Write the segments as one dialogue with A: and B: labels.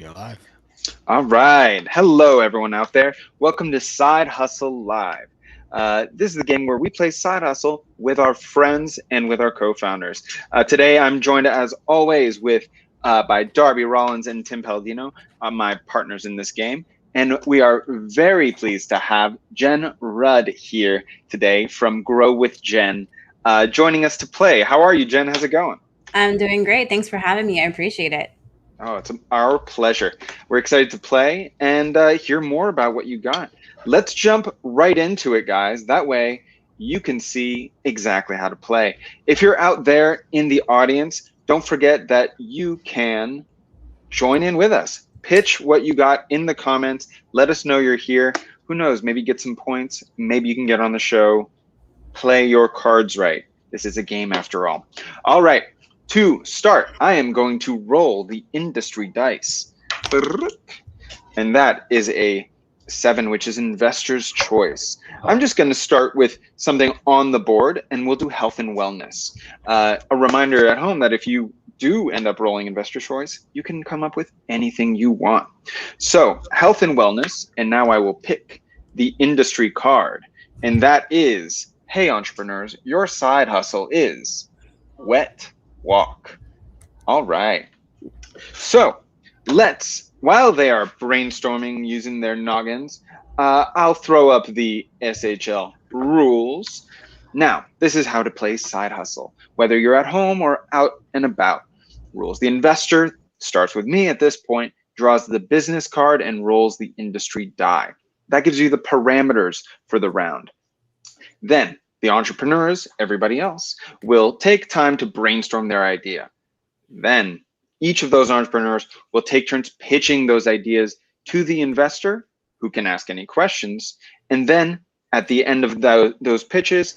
A: We are live.
B: All right. Hello, everyone out there. Welcome to Side Hustle Live. This is the game where we play Side Hustle with our friends and with our co-founders. Today, I'm joined, as always, by Darby Rollins and Tim Palladino, my partners in this game. And we are very pleased to have Jen Rudd here today from growwithjen, joining us to play. How are you, Jen? How's it going?
C: I'm doing great. Thanks for having me. I appreciate it.
B: Oh, it's our pleasure. We're excited to play and hear more about what you got. Let's jump right into it, guys. That way you can see exactly how to play. If you're out there in the audience, don't forget that you can join in with us. Pitch what you got in the comments. Let us know you're here. Who knows, maybe get some points. Maybe you can get on the show. Play your cards right. This is a game after all. All right. To start, I am going to roll the industry dice. And that is a 7, which is investor's choice. I'm just going to start with something on the board, and we'll do health and wellness. A reminder at home that if you do end up rolling investor's choice, you can come up with anything you want. So health and wellness, and now I will pick the industry card. And that is, hey, entrepreneurs, your side hustle is wet walk. All right. So while they are brainstorming using their noggins, I'll throw up the SHL rules. Now, this is how to play side hustle, whether you're at home or out and about. Rules. The investor starts with me at this point, draws the business card and rolls the industry die. That gives you the parameters for the round. Then the entrepreneurs, everybody else, will take time to brainstorm their idea. Then each of those entrepreneurs will take turns pitching those ideas to the investor, who can ask any questions. And then at the end of those pitches,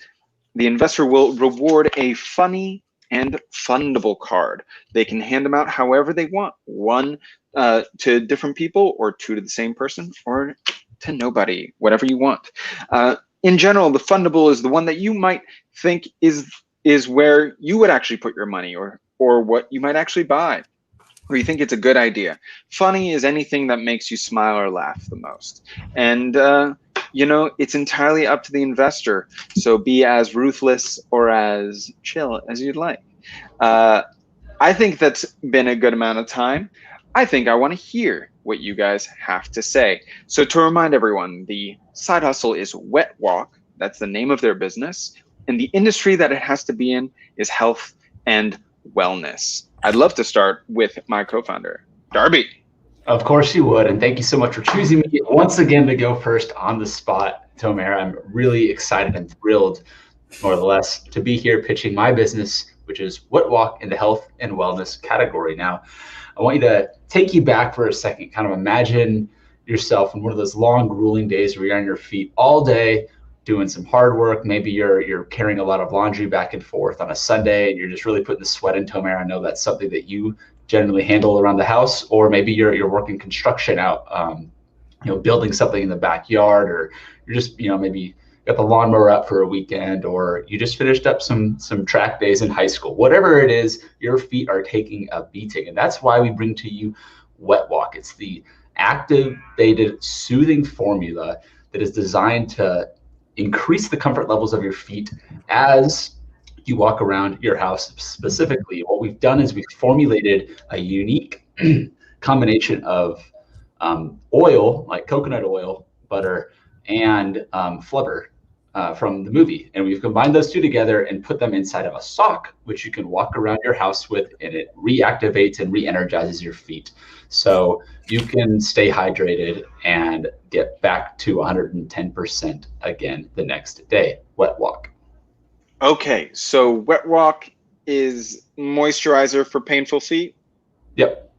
B: the investor will reward a funny and fundable card. They can hand them out however they want, one to different people, or 2 to the same person, or to nobody, whatever you want. In general, the fundable is the one that you might think is where you would actually put your money, or what you might actually buy, or you think it's a good idea. Funny is anything that makes you smile or laugh the most. And it's entirely up to the investor. So be as ruthless or as chill as you'd like. I think that's been a good amount of time. I think I want to hear what you guys have to say. So to remind everyone, the side hustle is Wet Walk. That's the name of their business. And the industry that it has to be in is health and wellness. I'd love to start with my co-founder, Darby.
D: Of course you would. And thank you so much for choosing me once again to go first on the spot, Tomer. I'm really excited and thrilled, more or less, to be here pitching my business, which is Wet Walk in the health and wellness category. Now, I want you to take you back for a second, kind of imagine yourself in one of those long, grueling days where you're on your feet all day doing some hard work. Maybe you're carrying a lot of laundry back and forth on a Sunday and you're just really putting the sweat in, Tomer. I know that's something that you generally handle around the house, or maybe you're working construction out, building something in the backyard, or you're just, maybe got the lawnmower out for a weekend, or you just finished up some track days in high school. Whatever it is, your feet are taking a beating. And that's why we bring to you Wet Walk. It's the activated, soothing formula that is designed to increase the comfort levels of your feet as you walk around your house. Specifically, what we've done is we've formulated a unique combination of oil, like coconut oil, butter, and flubber from the movie. And we've combined those 2 together and put them inside of a sock, which you can walk around your house with, and it reactivates and re-energizes your feet. So you can stay hydrated and get back to 110% again the next day. Wet Walk.
B: Okay, so Wet Walk is moisturizer for painful feet?
D: Yep.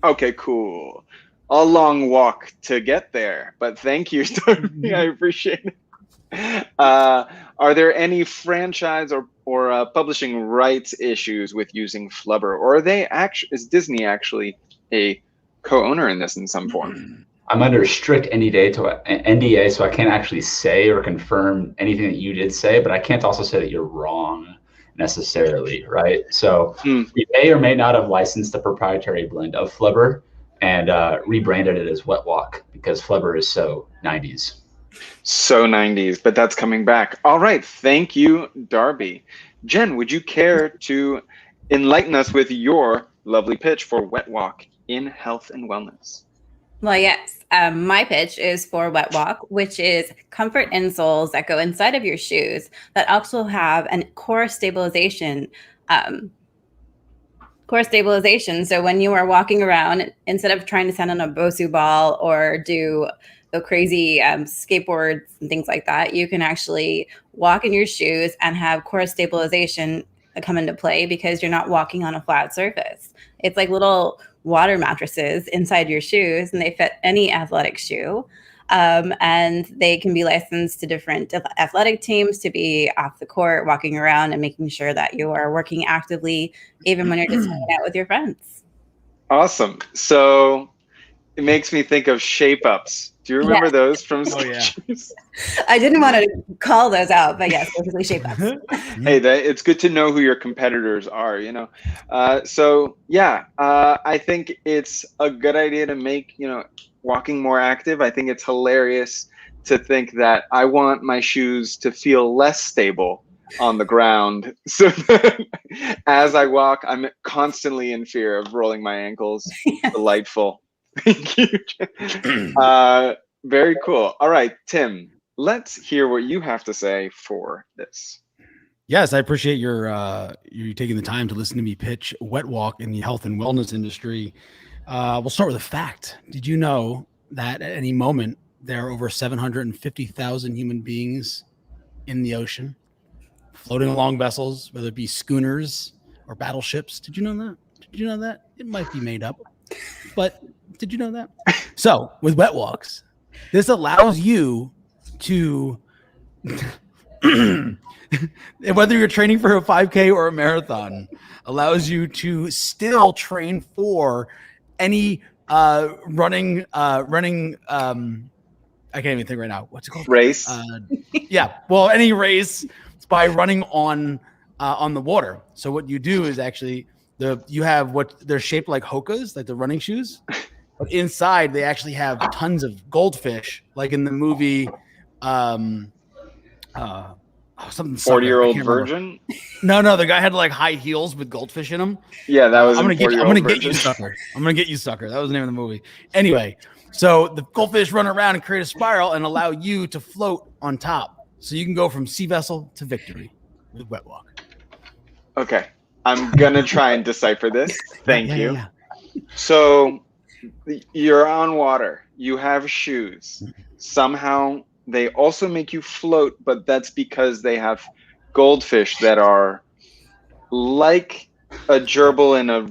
B: Okay, cool. A long walk to get there, but thank you, Darby. I appreciate it. Are there any franchise or publishing rights issues with using Flubber, or is Disney actually a co-owner in this in some form?
D: I'm under strict NDA, so I can't actually say or confirm anything that you did say, but I can't also say that you're wrong necessarily, right? So we may or may not have licensed a proprietary blend of Flubber, and rebranded it as Wet Walk because flubber is so 90s.
B: So 90s, but that's coming back. All right. Thank you, Darby. Jen, would you care to enlighten us with your lovely pitch for Wet Walk in health and wellness?
C: Well, yes. My pitch is for Wet Walk, which is comfort insoles that go inside of your shoes that also have a core stabilization. So when you are walking around, instead of trying to stand on a Bosu ball or do the crazy skateboards and things like that, you can actually walk in your shoes and have core stabilization come into play because you're not walking on a flat surface. It's like little water mattresses inside your shoes, and they fit any athletic shoe. And they can be licensed to different athletic teams to be off the court, walking around and making sure that you are working actively, even when you're just hanging out with your friends.
B: Awesome. So it makes me think of shape ups. Do you remember those from
A: Skechers?
C: I didn't want to call those out, but yes, basically shape ups.
B: Hey, it's good to know who your competitors are, you know? I think it's a good idea to make, walking more active. I think it's hilarious to think that I want my shoes to feel less stable on the ground. So that as I walk, I'm constantly in fear of rolling my ankles. Yes. Delightful. Thank you. Very cool. All right, Tim, let's hear what you have to say for this.
A: Yes, I appreciate you taking the time to listen to me pitch Wet Walk in the health and wellness industry. We'll start with a fact. Did you know that at any moment there are over 750,000 human beings in the ocean, floating along vessels, whether it be schooners or battleships? Did you know that? Did you know that? It might be made up, but did you know that? So with Wet Walks, this allows you to, whether you're training for a 5K or a marathon, allows you to still train for any running. I can't even think right now. What's it called?
B: Race.
A: Any race by running on the water. So what you do is actually you have what they're shaped like hokas, like the running shoes. But inside, they actually have tons of goldfish, like in the movie, something.
B: 40-Year-Old Virgin.
A: No, the guy had like high heels with goldfish in them.
B: Yeah, that was.
A: I'm gonna get you, sucker. I'm gonna get you, sucker. That was the name of the movie. Anyway, so the goldfish run around and create a spiral and allow you to float on top, so you can go from sea vessel to victory with Wet Walk.
B: Okay, I'm gonna try and decipher this. Thank you.
A: Yeah.
B: So you're on water, you have shoes. Somehow they also make you float, but that's because they have goldfish that are like a gerbil in a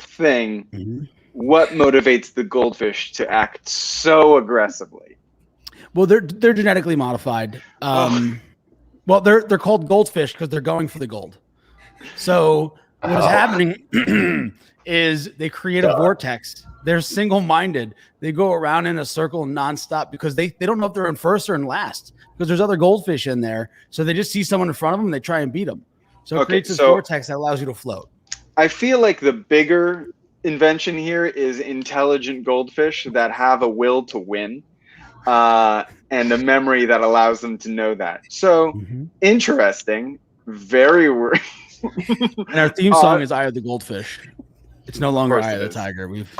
B: thing. Mm-hmm. What motivates the goldfish to act so aggressively?
A: Well, they're genetically modified. Well, they're called goldfish because they're going for the gold. So what is happening is they create a vortex. They're single-minded. They go around in a circle nonstop because they don't know if they're in first or in last because there's other goldfish in there. So they just see someone in front of them and they try and beat them. So it creates this vortex that allows you to float.
B: I feel like the bigger invention here is intelligent goldfish that have a will to win and a memory that allows them to know that. So interesting. Very
A: And our theme song is Eye of the Goldfish. It's no longer Eye of the Tiger. We've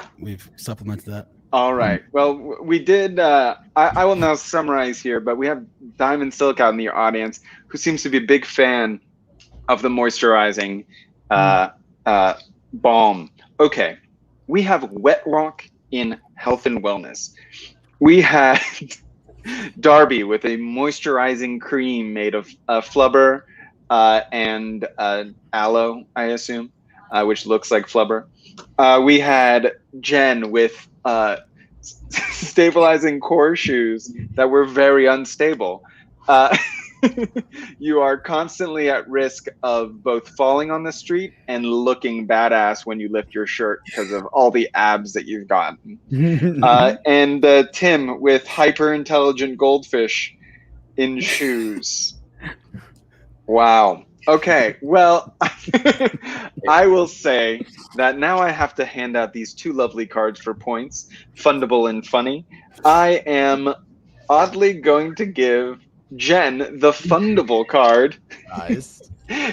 A: supplemented that.
B: All right. Well, we did. I will now summarize here, but we have Diamond Silk out in the audience who seems to be a big fan of the moisturizing balm. Okay. We have Wet Walk in health and wellness. We had Darby with a moisturizing cream made of flubber and aloe, I assume, which looks like flubber. We had Jen with stabilizing core shoes that were very unstable. You are constantly at risk of both falling on the street and looking badass when you lift your shirt because of all the abs that you've gotten. And Tim with hyper intelligent goldfish in shoes. Wow. Okay, well, I will say that now I have to hand out these two lovely cards for points, Fundable and Funny. I am oddly going to give Jen the Fundable card,
A: Nice.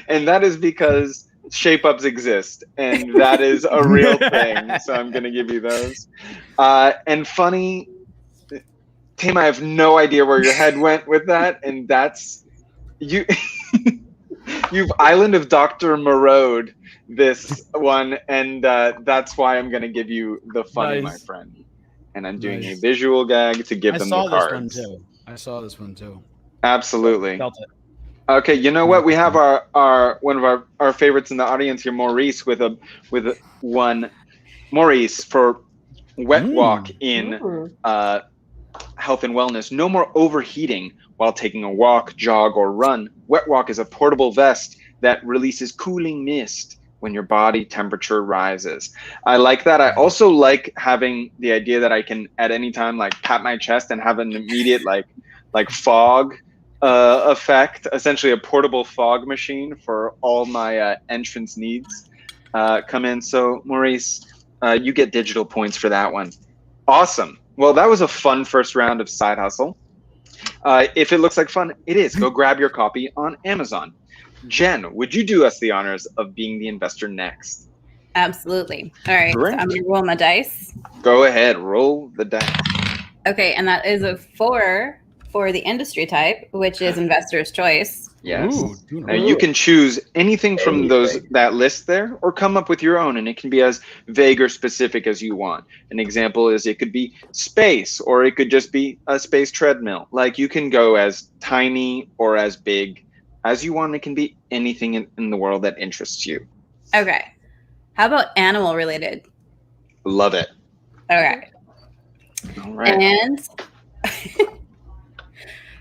B: and that is because shape-ups exist, and that is a real thing, so I'm going to give you those. And Funny, Tim, I have no idea where your head went with that, and that's... you. You've Island of Dr. Morode this one, and that's why I'm going to give you the Funny, my
A: Nice.
B: friend. And I'm doing a
A: Nice.
B: visual gag to give
A: I
B: them
A: saw
B: the
A: this
B: cards.
A: one too. I saw this one too.
B: Absolutely.
A: Felt it.
B: Okay, you know what? We have our one of our favorites in the audience here, Maurice, with one. Maurice for Wet Walk in health and wellness. No more overheating while taking a walk, jog, or run. Wet Walk is a portable vest that releases cooling mist when your body temperature rises. I like that. I also like having the idea that I can at any time like pat my chest and have an immediate like fog effect, essentially a portable fog machine for all my entrance needs come in. So Maurice, you get digital points for that one. Awesome. Well, that was a fun first round of Side Hustle. If it looks like fun, it is. Go grab your copy on Amazon. Jen, would you do us the honors of being the investor next?
C: Absolutely. All right.
B: Great.
C: So I'm going to roll my dice.
B: Go ahead. Roll the dice.
C: Okay. And that is a 4 for the industry type, which is investor's choice.
B: Yes.
A: Ooh,
B: Now you can choose anything from that list there, or come up with your own, and it can be as vague or specific as you want. An example is it could be space, or it could just be a space treadmill. Like you can go as tiny or as big as you want. It can be anything in the world that interests you.
C: Okay. How about animal related?
B: Love it.
C: Okay.
B: All right.
C: And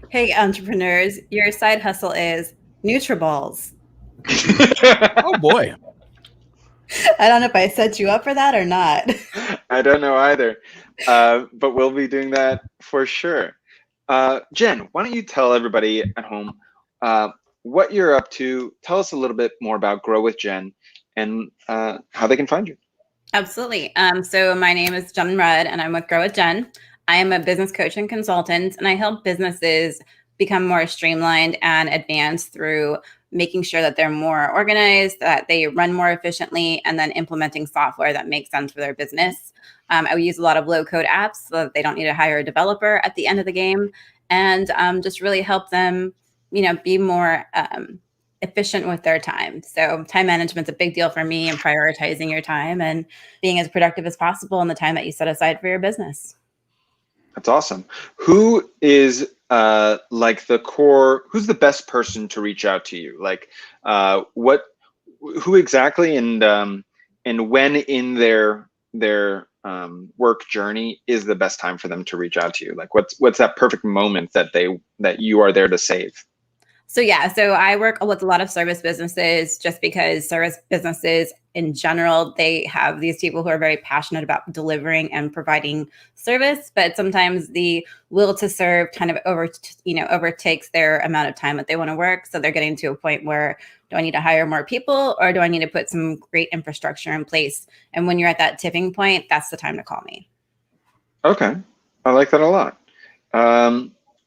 C: hey, entrepreneurs, your side hustle is Nutriballs.
A: Oh boy.
C: I don't know if I set you up for that or not.
B: I don't know either, but we'll be doing that for sure. Jen, why don't you tell everybody at home what you're up to? Tell us a little bit more about Grow with Jen and how they can find you.
C: Absolutely. So my name is Jen Rudd, and I'm with Grow with Jen. I am a business coach and consultant, and I help businesses become more streamlined and advanced through making sure that they're more organized, that they run more efficiently, and then implementing software that makes sense for their business. I use a lot of low-code apps so that they don't need to hire a developer at the end of the game, and just really help them, be more efficient with their time. So time management's a big deal for me, and prioritizing your time and being as productive as possible in the time that you set aside for your business.
B: That's awesome. Who is like the core? Who's the best person to reach out to you? Like, who exactly, and when in their work journey is the best time for them to reach out to you? Like, what's that perfect moment that you are there to save?
C: So I work with a lot of service businesses, just because service businesses in general, they have these people who are very passionate about delivering and providing service, but sometimes the will to serve kind of overtakes their amount of time that they want to work. So they're getting to a point where, do I need to hire more people, or do I need to put some great infrastructure in place? And when you're at that tipping point, that's the time to call me.
B: Okay, I like that a lot.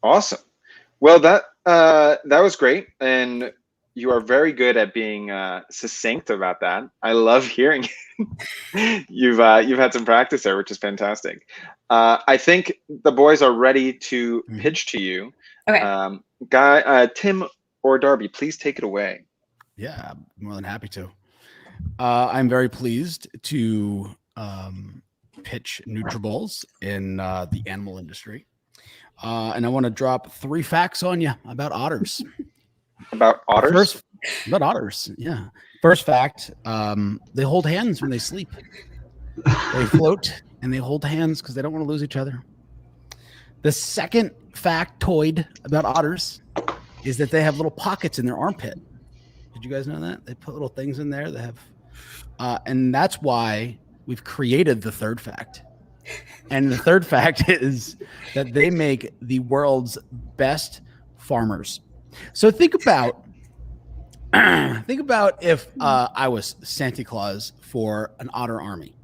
B: Awesome. Well, that was great, and you are very good at being succinct about that. I love hearing it. You've had some practice there, which is fantastic. I think the boys are ready to pitch to you. Okay. Tim or Darby, please take it away.
A: Yeah, I'm more than happy to. I'm very pleased to pitch Nutriballs in the animal industry. And I want to drop 3 facts on you about otters.
B: About otters?
A: About otters, yeah. First fact, they hold hands when they sleep. They float and they hold hands because they don't want to lose each other. The second factoid about otters is that they have little pockets in their armpit. Did you guys know that? They put little things in there. They have, and that's why we've created the third fact. And the third fact is that they make the world's best farmers. So think about think about if I was Santa Claus for an otter army.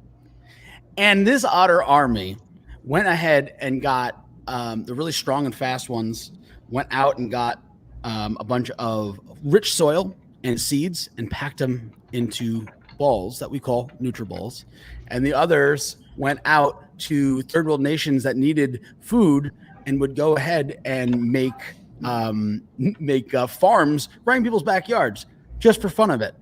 A: And this otter army went ahead and got the really strong and fast ones, went out and got a bunch of rich soil and seeds and packed them into balls that we call Nutriballs. And the others went out to third world nations that needed food and would go ahead and make farms right in people's backyards just for fun of it.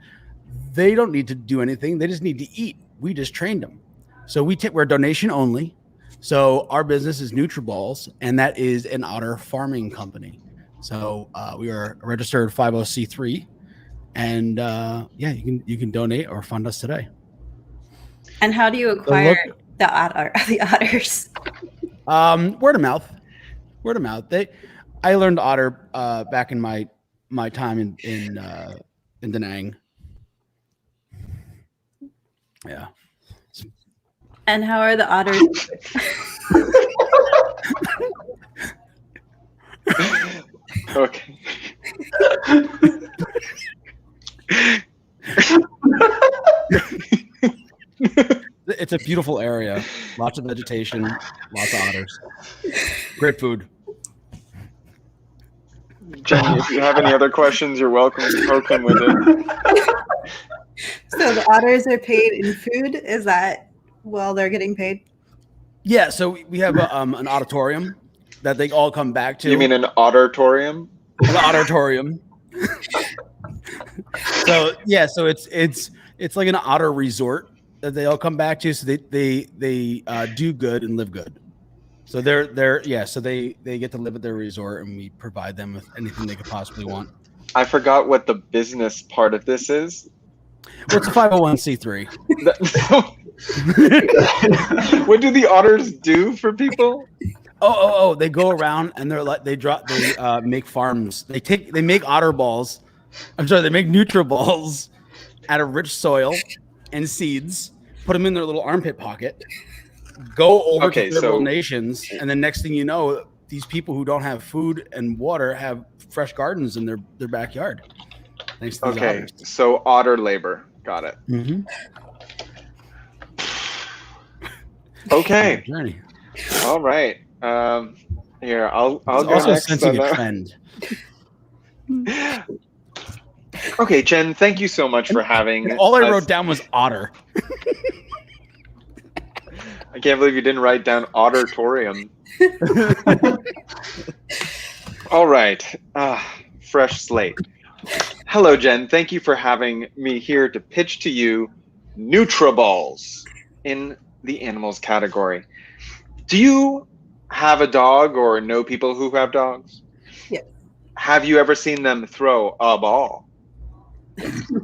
A: They don't need to do anything. They just need to eat. We just trained them. So we're donation only. So our business is Nutriballs, and that is an otter farming company. So we are a registered 50c3, and you can donate or fund us today.
C: And how do you acquire the otters?
A: Word of mouth. I learned otter back in my time in Da Nang. Yeah.
C: And how are the otters?
B: Okay.
A: It's a beautiful area. Lots of vegetation, lots of otters. Great food.
B: Jenny, if you have any other questions, you're welcome to poke him with it.
C: So the otters are paid in food? Is that while they're getting paid?
A: Yeah, so we have an auditorium that they all come back to.
B: You mean an auditorium?
A: An auditorium. So it's like an otter resort that they all come back to. So they do good and live good. So they get to live at their resort, and we provide them with anything they could possibly want.
B: I forgot what the business part of this is.
A: Well, it's a 501c3.
B: What do the otters do for people?
A: Oh! They go around and they make farms. They make otter balls. They make Nutriballs out of rich soil and seeds. Put them in their little armpit pocket. Go over to third nations, and then next thing you know, these people who don't have food and water have fresh gardens in their backyard. Thanks to these otters.
B: So otter labor. Got it.
A: Mm-hmm.
B: Okay.
A: Journey.
B: All right. Here, I'll go
A: also
B: next.
A: Sensing a trend.
B: Okay, Jen, thank you so much for having.
A: All I wrote down was otter.
B: I can't believe you didn't write down auditorium. All right. Fresh slate. Hello, Jen. Thank you for having me here to pitch to you Nutriballs in the animals category. Do you have a dog or know people who have dogs?
C: Yes.
B: Have you ever seen them throw a ball?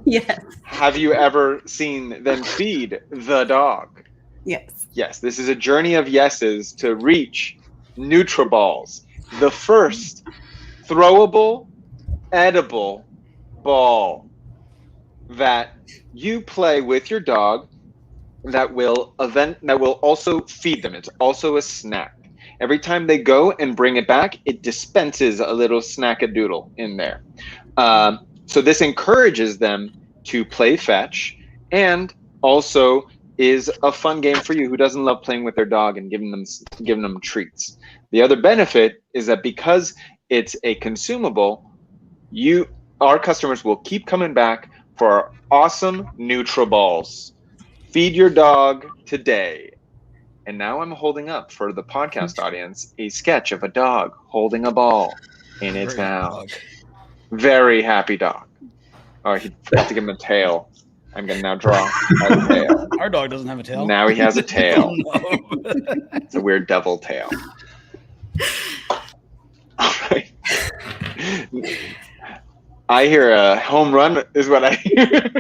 C: Yes.
B: Have you ever seen them feed the dog?
C: Yes.
B: Yes, this is a journey of yeses to reach Nutriballs, the first throwable, edible ball that you play with your dog that will also feed them. It's also a snack. Every time they go and bring it back, it dispenses a little snackadoodle in there. So this encourages them to play fetch, and also is a fun game for you who doesn't love playing with their dog and giving them treats. The other benefit is that because it's a consumable, our customers will keep coming back for our awesome Nutriballs. Feed your dog today. And now I'm holding up for the podcast audience a sketch of a dog holding a ball in its mouth. Very happy dog. Oh, he forgot to give him a tail. I'm going to now draw a tail.
A: Our dog doesn't have a tail.
B: Now he has a tail.
A: Oh, no.
B: It's a weird devil tail. All right. I hear a home run is what I hear.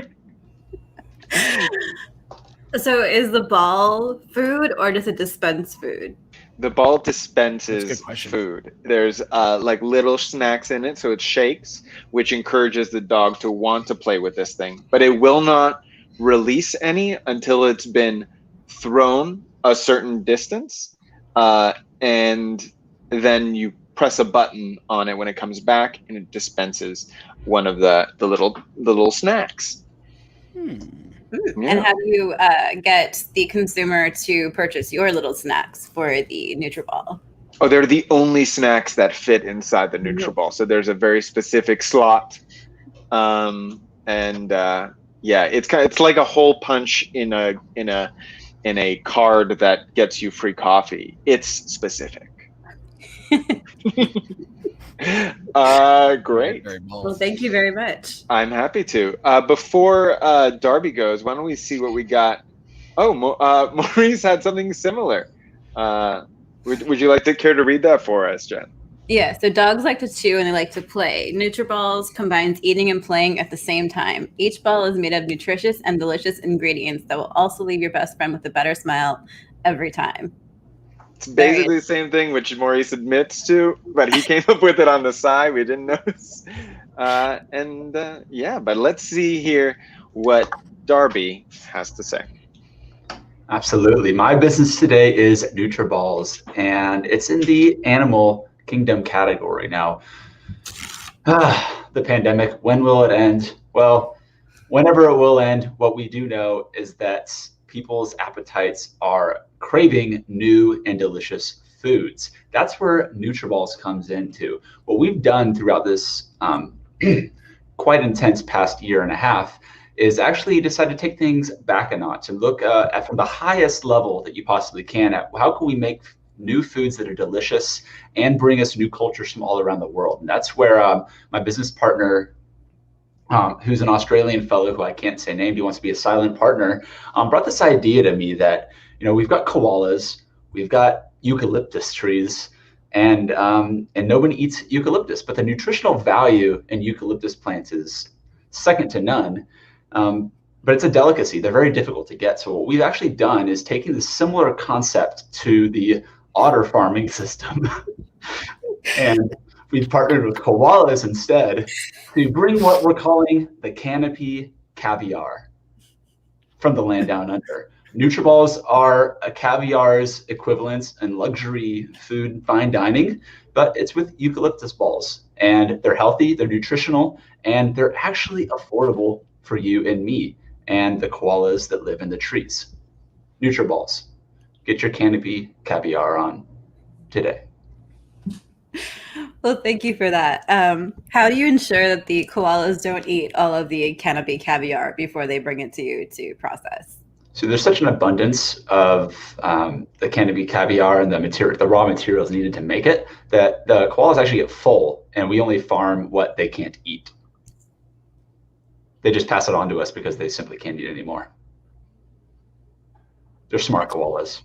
C: So is the ball food or does it dispense food?
B: The ball dispenses food. There's like little snacks in it, so it shakes, which encourages the dog to want to play with this thing. But it will not release any until it's been thrown a certain distance, and then you press a button on it when it comes back, and it dispenses one of the little snacks.
C: And how do you get the consumer to purchase your little snacks for the NutriBall?
B: Oh, they're the only snacks that fit inside the NutriBall. So there's a very specific slot, and it's like a hole punch in a card that gets you free coffee. It's specific. Great.
C: Well, thank you very much.
B: I'm happy to. Before Darby goes, why don't we see what we got? Oh, Maurice had something similar. Would you like to care to read that for us, Jen?
C: Yeah, so dogs like to chew and they like to play. NutriBalls combines eating and playing at the same time. Each ball is made of nutritious and delicious ingredients that will also leave your best friend with a better smile every time.
B: It's basically the same thing, which Maurice admits to, but he came up with it on the side. We didn't notice. But let's see here what Darby has to say.
D: Absolutely. My business today is NutriBalls, and it's in the animal kingdom category. Now, the pandemic, when will it end? Well, whenever it will end, what we do know is that people's appetites are craving new and delicious foods. That's where NutriBalls comes into. What we've done throughout this quite intense past year and a half is actually decide to take things back a notch and look at from the highest level that you possibly can at how can we make new foods that are delicious and bring us new cultures from all around the world. And that's where my business partner, who's an Australian fellow who I can't say named, he wants to be a silent partner, brought this idea to me that, we've got koalas, we've got eucalyptus trees, and nobody eats eucalyptus, but the nutritional value in eucalyptus plants is second to none. But it's a delicacy. They're very difficult to get. So what we've actually done is taking the similar concept to the otter farming system. And we've partnered with koalas instead to bring what we're calling the canopy caviar from the land down under. NutriBalls are a caviar's equivalent in luxury food, fine dining, but it's with eucalyptus balls. And they're healthy, they're nutritional, and they're actually affordable for you and me and the koalas that live in the trees. NutriBalls. Get your canopy caviar on today.
C: Well, thank you for that. How do you ensure that the koalas don't eat all of the canopy caviar before they bring it to you to process?
D: So there's such an abundance of the canopy caviar and the raw materials needed to make it that the koalas actually get full, and we only farm what they can't eat. They just pass it on to us because they simply can't eat anymore. They're smart koalas.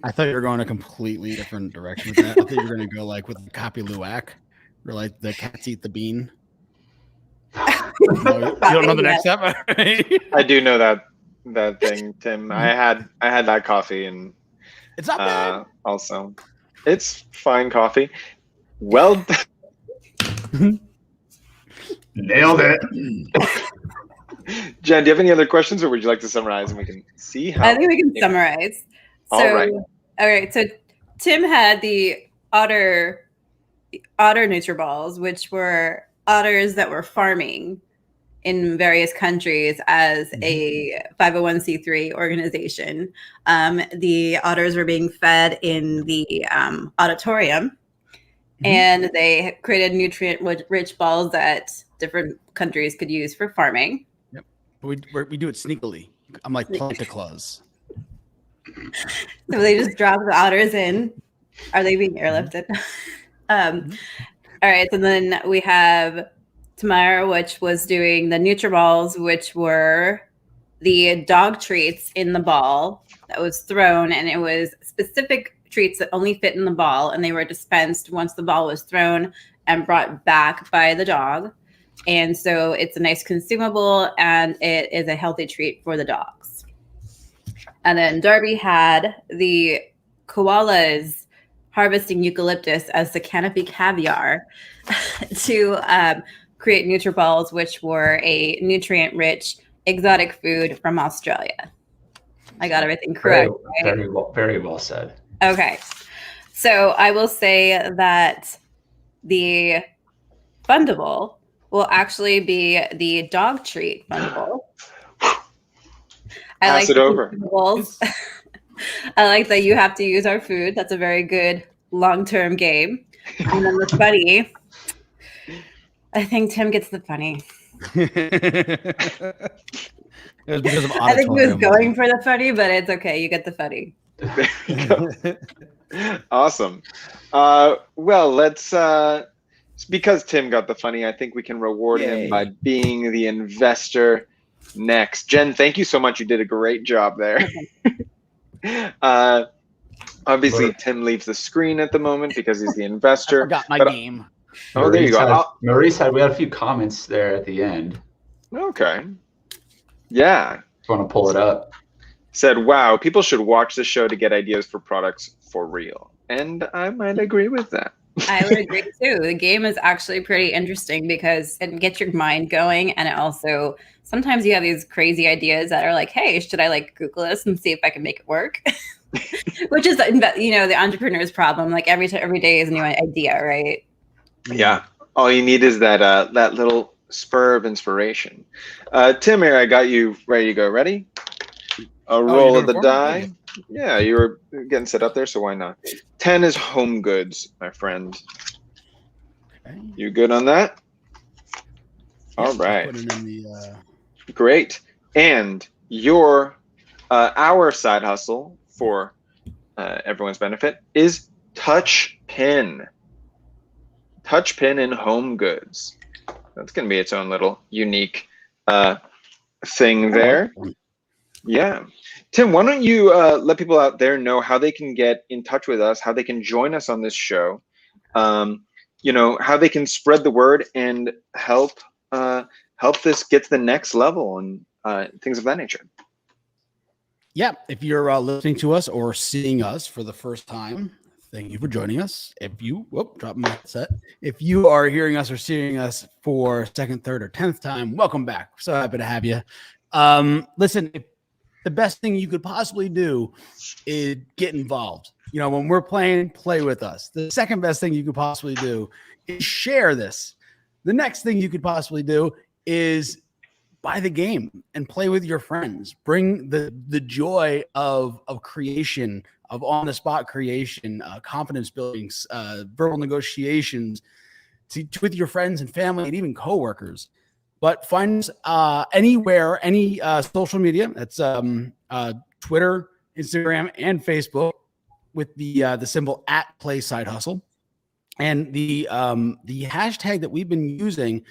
A: I thought you were going a completely different direction with that. I thought you were going to go like with the copy luwak, or like the cats eat the bean. You don't know the next step?
B: I do know that thing, Tim. I had that coffee, and
A: it's not bad.
B: Also, it's fine coffee. Well,
D: nailed it.
B: Jen, do you have any other questions, or would you like to summarize and we can see how?
C: I think we can summarize.
B: All right.
C: So Tim had the otter NutriBalls, which were otters that were farming in various countries as a 501c3 organization. The otters were being fed in the auditorium, and they created nutrient-rich balls that different countries could use for farming.
A: Yep, we do it sneakily. I'm like Santa Claus.
C: So they just drop the otters in. Are they being airlifted? All right, so then we have Tamara, which was doing the NutriBalls, which were the dog treats in the ball that was thrown, and it was specific treats that only fit in the ball, and they were dispensed once the ball was thrown and brought back by the dog. And so it's a nice consumable, and it is a healthy treat for the dogs. And then Darby had the koalas harvesting eucalyptus as the canopy caviar to create NutriBalls, which were a nutrient-rich exotic food from Australia. I got everything correct.
D: Very well said.
C: Okay. So I will say that the fundable will actually be the dog treat fundable.
B: Pass it over.
C: I like that you have to use our food. That's a very good long-term game. And then the funny, I think Tim gets the funny.
A: It was because of
C: I think he was going for the funny, but it's okay. You get the funny.
B: There you go. Awesome. Well, let's because Tim got the funny, I think we can reward him by being the investor next. Jen, thank you so much. You did a great job there. Obviously, Tim leaves the screen at the moment because he's the investor.
A: I forgot my game.
B: Oh, there you go.
D: Maurice had, we had a few comments there at the end.
B: Okay. Yeah.
D: Want to pull it up?
B: Said, wow, people should watch this show to get ideas for products for real. And I might agree with that.
C: I would agree too. The game is actually pretty interesting because it gets your mind going, and it also sometimes you have these crazy ideas that are like, hey, should I like Google this and see if I can make it work? Which is, you know, the entrepreneur's problem. Like every day is a new idea, right?
B: Yeah. All you need is that that little spur of inspiration. Tim, here I got you ready to go. Ready? A roll of the die. Yeah, you were getting set up there, so why not? 10 is home goods, my friend. Okay. You good on that? All right. Put it in the, great. And your our side hustle for everyone's benefit is touch pin. Touch pin in home goods. That's going to be its own little unique thing there. Yeah. Tim, why don't you let people out there know how they can get in touch with us, how they can join us on this show, you know, how they can spread the word and help this get to the next level and things of that nature.
A: Yeah. If you're listening to us or seeing us for the first time, thank you for joining us. If you, drop my set. If you are hearing us or seeing us for second, third, or 10th time, welcome back. So happy to have you. Listen, the best thing you could possibly do is get involved. You know, when we're playing, play with us. The second best thing you could possibly do is share this. The next thing you could possibly do is buy the game and play with your friends. Bring the joy of creation, of on-the-spot creation, confidence building, verbal negotiations with your friends and family and even coworkers. But find us anywhere, any social media. That's Twitter, Instagram, and Facebook with the symbol @PlaySideHustle. And the hashtag that we've been using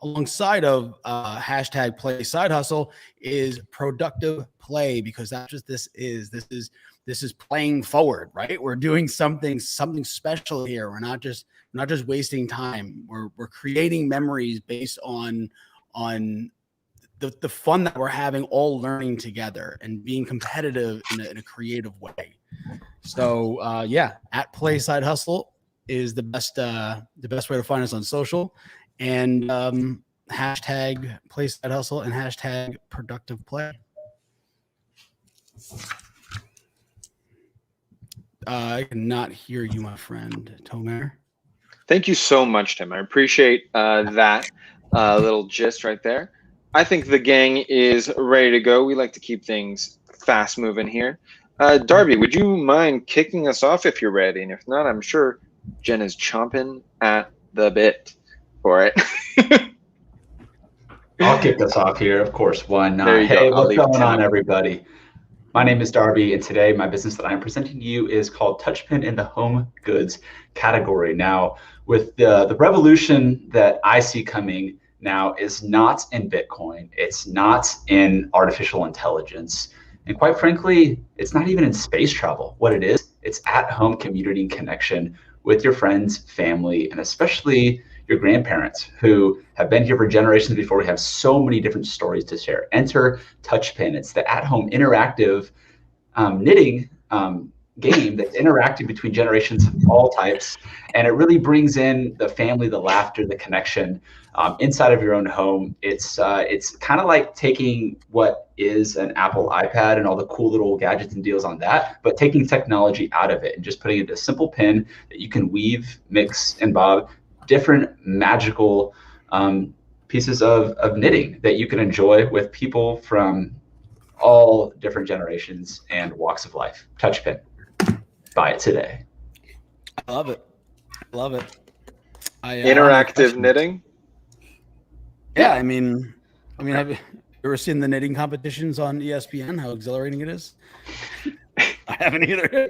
A: alongside of hashtag #PlaySideHustle is productive play, because that's what this is. This is playing forward, right? We're doing something special here. We're not just wasting time. We're creating memories based on the fun that we're having, all learning together and being competitive in a creative way. So yeah, @PlaySideHustle is the best way to find us on social, and hashtag #PlaySideHustle and hashtag productive play. I cannot hear you, my friend Tomer.
B: Thank you so much, Tim. I appreciate that little gist right there. I think the gang is ready to go. We like to keep things fast moving here. Darby, would you mind kicking us off if you're ready? And if not, I'm sure Jen is chomping at the bit for it.
D: I'll kick us off here, of course. Why not? Hey, what's going on, everybody? My name is Darby, and today my business that I'm presenting to you is called Touchpin in the home goods category. Now, with the revolution that I see coming now is not in Bitcoin, it's not in artificial intelligence, and quite frankly, it's not even in space travel. What it is, it's at-home community connection with your friends, family, and especially your grandparents who have been here for generations before. We have so many different stories to share. Enter Touchpin. It's the at-home interactive knitting game that's interacting between generations of all types. And it really brings in the family, the laughter, the connection inside of your own home. It's kind of like taking what is an Apple iPad and all the cool little gadgets and deals on that, but taking technology out of it and just putting it into a simple pin that you can weave, mix, and bob different magical pieces of knitting that you can enjoy with people from all different generations and walks of life. Touch Pin. Buy it today.
A: I love it. Love it.
B: Interactive knitting.
A: Yeah, I mean, have you ever seen the knitting competitions on ESPN? How exhilarating it is. I haven't either.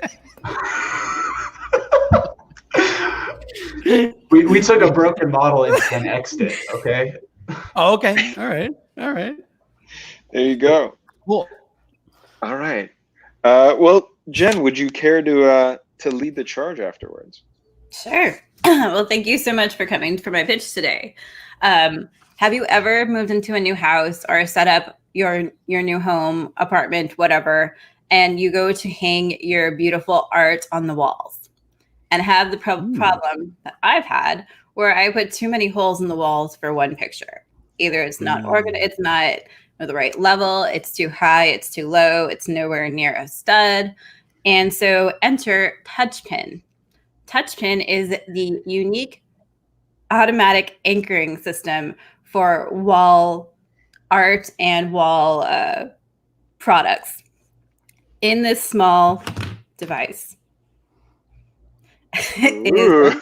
D: we took a broken model and 10x'd it. Okay.
A: Oh, okay. All right.
B: There you go.
A: Cool.
B: All right. Well, Jen, would you care to lead the charge afterwards?
C: Sure. Well, thank you so much for coming for my pitch today. Have you ever moved into a new house or set up your new home, apartment, whatever, and you go to hang your beautiful art on the walls and have the problem that I've had where I put too many holes in the walls for one picture? Either it's not organized, it's not the right level, it's too high, it's too low, it's nowhere near a stud. And so enter Touch Pin. Touch Pin is the unique automatic anchoring system for wall art and wall products in this small device. It is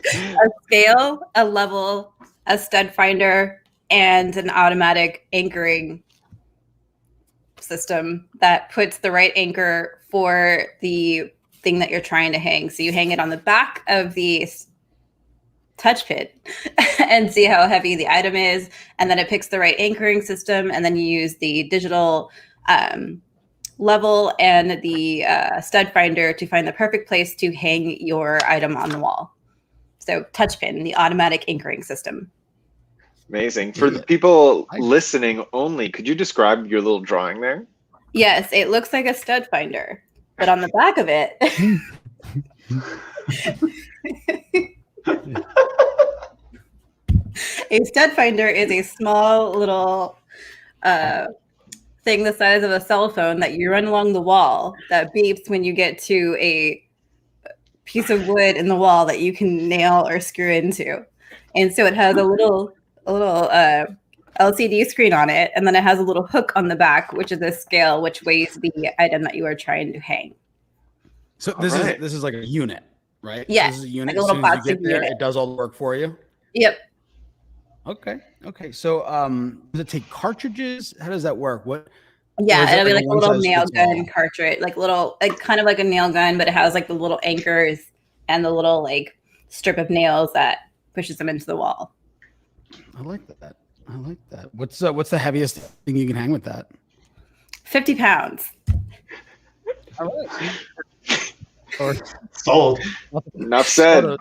C: a scale, a level, a stud finder, and an automatic anchoring system that puts the right anchor for the thing that you're trying to hang. So you hang it on the back of the Touch Pin and see how heavy the item is, and then it picks the right anchoring system, and then you use the digital level and the stud finder to find the perfect place to hang your item on the wall. So Touch Pin, the automatic anchoring system.
B: Amazing. For the people listening only, could you describe your little drawing there?
C: Yes, it looks like a stud finder, but on the back of it a stud finder is a small little thing the size of a cell phone that you run along the wall that beeps when you get to a piece of wood in the wall that you can nail or screw into. And so it has a little LCD screen on it, and then it has a little hook on the back, which is a scale which weighs the item that you are trying to hang.
A: So this is like a unit, right?
C: Yeah,
A: this is a unit.
C: like a little plastic unit.
A: It does all the work for you.
C: Yep.
A: Okay. So does it take cartridges? How does that work?
C: Yeah, it'll be like a little nail gun cartridge, like kind of like a nail gun, but it has like the little anchors and the little like strip of nails that pushes them into the wall.
A: I like that. What's the heaviest thing you can hang with that?
C: 50 pounds.
A: All right.
D: Sold.
B: Enough said.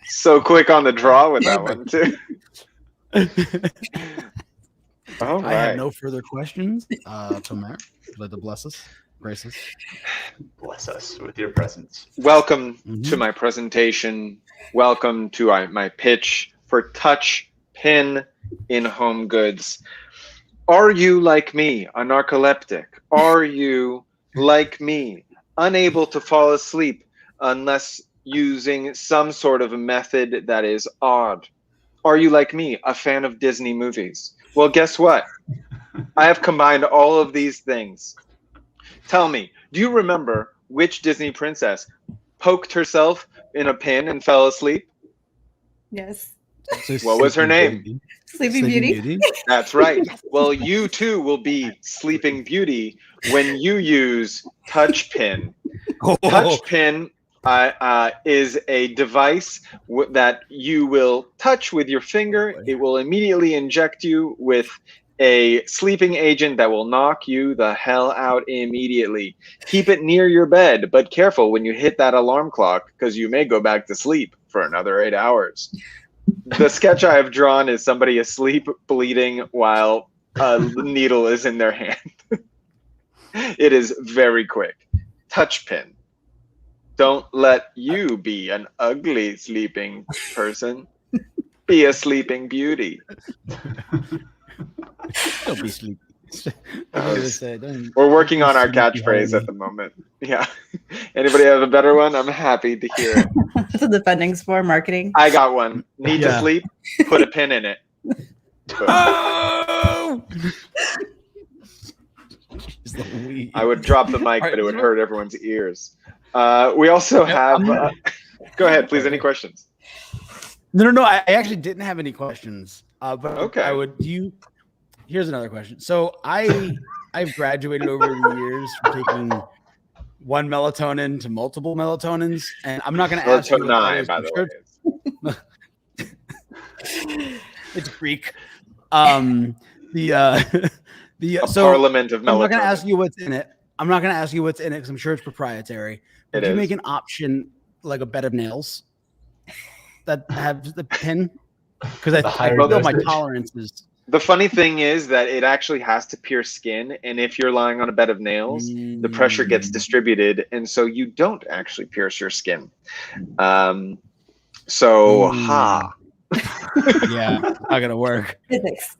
B: So quick on the draw with that one too. All right.
A: I have no further questions. Tomer, would like to bless us, grace us.
D: Bless us with your presence.
B: Welcome to my presentation. Welcome to my pitch for Touch Pin in home goods. Are you like me, a narcoleptic? Are you like me, unable to fall asleep unless using some sort of a method that is odd? Are you like me, a fan of Disney movies? Well, guess what? I have combined all of these things. Tell me, do you remember which Disney princess poked herself in a pin and fell asleep?
C: Yes.
B: What was her name?
C: Sleeping Beauty.
B: That's right. Well, you too will be Sleeping Beauty when you use Touch Pin. Touch Pin is a device that you will touch with your finger. It will immediately inject you with a sleeping agent that will knock you the hell out immediately. Keep it near your bed, but careful when you hit that alarm clock because you may go back to sleep for another 8 hours. The sketch I have drawn is somebody asleep, bleeding, while a needle is in their hand. It is very quick. Touch Pin. Don't let you be an ugly sleeping person. Be a Sleeping Beauty.
A: Don't be sleepy.
B: We're working on our catchphrase at the moment. Yeah. Anybody have a better one? I'm happy to hear it.
C: So the funding's for marketing.
B: I got one. Need to sleep? Put a pin in it.
A: Oh!
B: I would drop the mic, but it would hurt everyone's ears. We also have. Go ahead, please. Any questions?
A: No. I actually didn't have any questions. But
B: okay.
A: I would. Here's another question. So I've graduated over the years from taking one melatonin to multiple melatonins, and I'm not going to ask you what that is,
B: by the way.
A: It's Greek.
B: Parliament of melatonin.
A: I'm not going to ask you what's in it. I'm not going to ask you what's in it because I'm sure it's proprietary. Did you make an option like a bed of nails that have the pin? Because I know my tolerance is.
B: The funny thing is that it actually has to pierce skin, and if you're lying on a bed of nails, the pressure gets distributed, and so you don't actually pierce your skin.
A: Yeah, not gonna work.
C: Physics.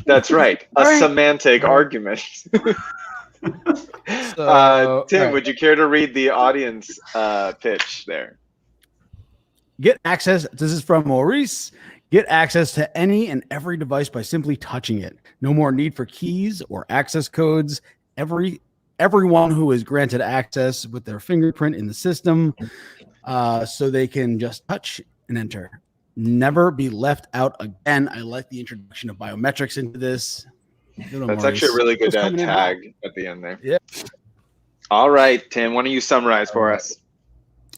B: That's right. Semantic argument. Tim, would you care to read the audience pitch there?
A: Get access. This is from Maurice. Get access to any and every device by simply touching it. No more need for keys or access codes. Everyone who is granted access with their fingerprint in the system, so they can just touch and enter. Never be left out again. I like the introduction of biometrics into this.
B: That's actually a really good tag at the end there.
A: Yeah.
B: All right, Tim, why don't you summarize for us?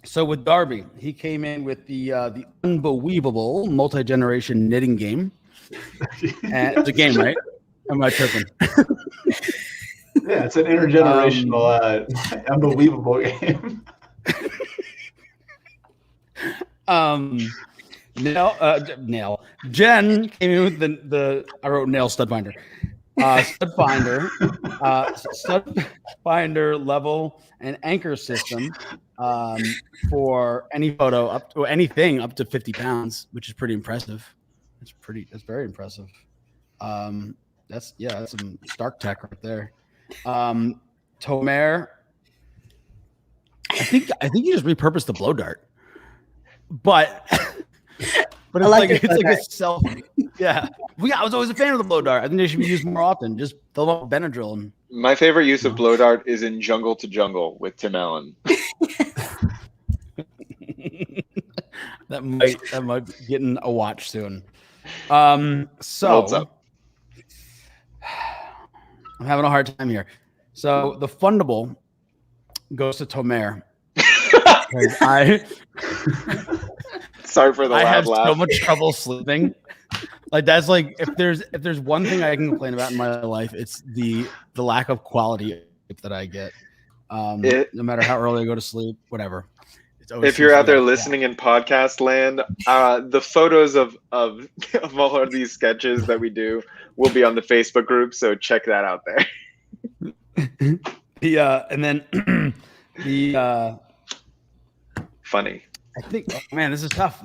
A: So with Darby, he came in with the unbelievable multi-generation knitting game. And it's a game, right? Am I tripping?
D: Yeah, it's an intergenerational, unbelievable game.
A: Jen came in with the I wrote nail stud finder. Stud finder level and anchor system for any photo anything up to 50 pounds, which is pretty impressive. That's very impressive. That's some Stark tech right there. Tomer, I think you just repurposed the blow dart, but it's like a selfie. Yeah. I was always a fan of the blow dart. I think they should be used more often. Just fill up Benadryl. And
B: my favorite use of blow dart is in Jungle to Jungle with Tim Allen.
A: that might be getting a watch soon. So I'm having a hard time here. So the fundable goes to Tomer.
B: Sorry for the loud
A: have
B: laugh.
A: So much trouble sleeping. Like that's like if there's one thing I can complain about in my life, it's the lack of quality that I get. No matter how early I go to sleep, whatever.
B: If you're out there listening in podcast land, the photos of all of these sketches that we do will be on the Facebook group, so check that out there.
A: And then
B: funny.
A: I think, man, this is tough.